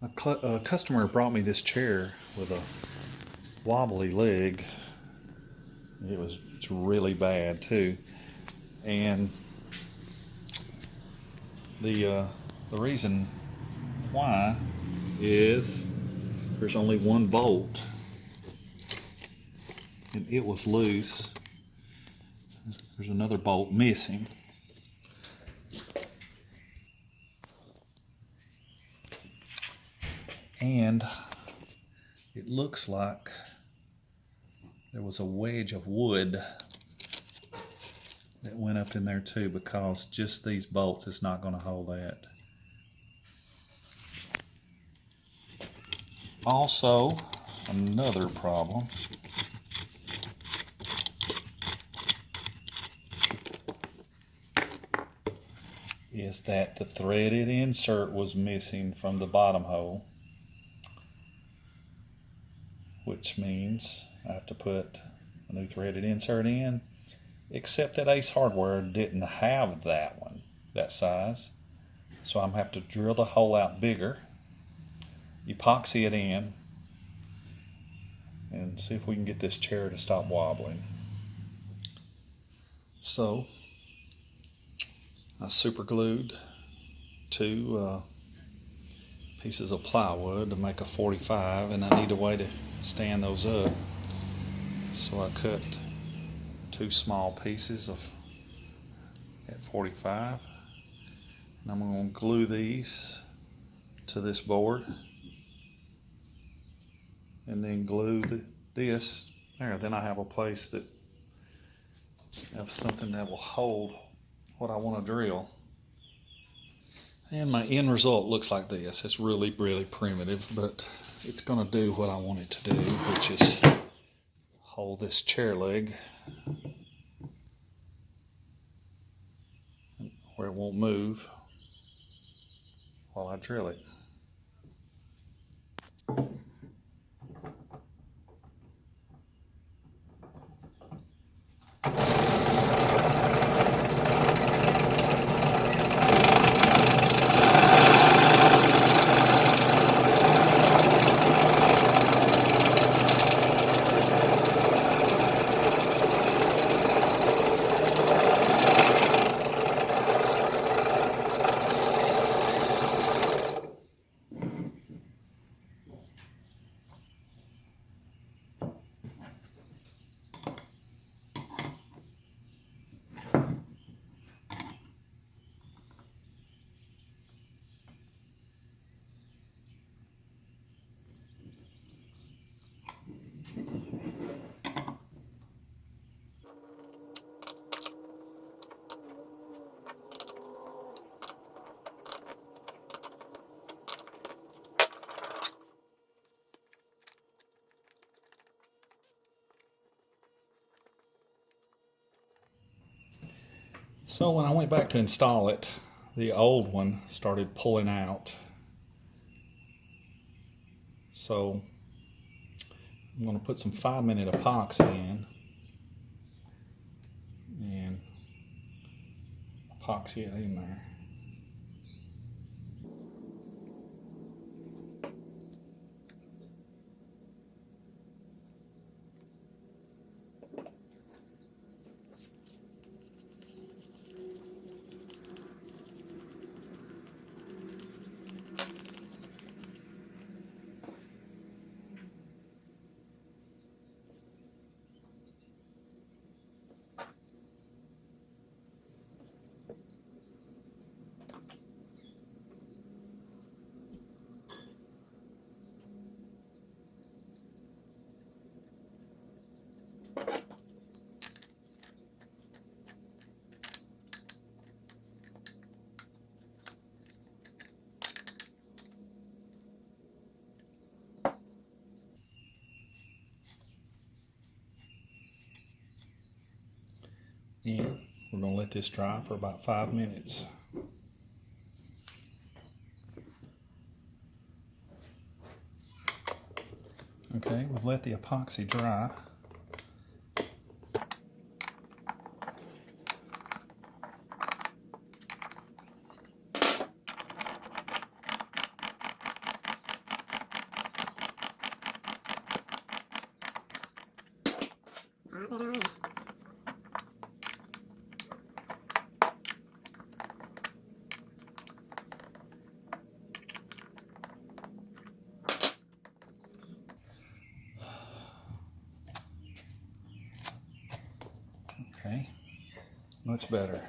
A customer brought me this chair with a wobbly leg. It's really bad too, and the reason why is there's only one bolt, and it was loose. There's another bolt missing. And it looks like there was a wedge of wood that went up in there too, because just these bolts is not going to hold that. Also, another problem is that the threaded insert was missing from the bottom hole, which means I have to put a new threaded insert in, except that Ace Hardware didn't have that one, that size. So I'm going to have to drill the hole out bigger, epoxy it in, and see if we can get this chair to stop wobbling. So I super glued two pieces of plywood to make a 45, and I need a way to stand those up. So I cut two small pieces at 45, and I'm going to glue these to this board, and then glue this there. Then I have a place that have something that will hold what I want to drill. And my end result looks like this. It's really, really primitive, but it's going to do what I want it to do, which is hold this chair leg where it won't move while I drill it. So when I went back to install it, the old one started pulling out. So I'm going to put some 5-minute epoxy in and epoxy it in there. And we're going to let this dry for about 5 minutes. Okay, we've let the epoxy dry. Okay, much better.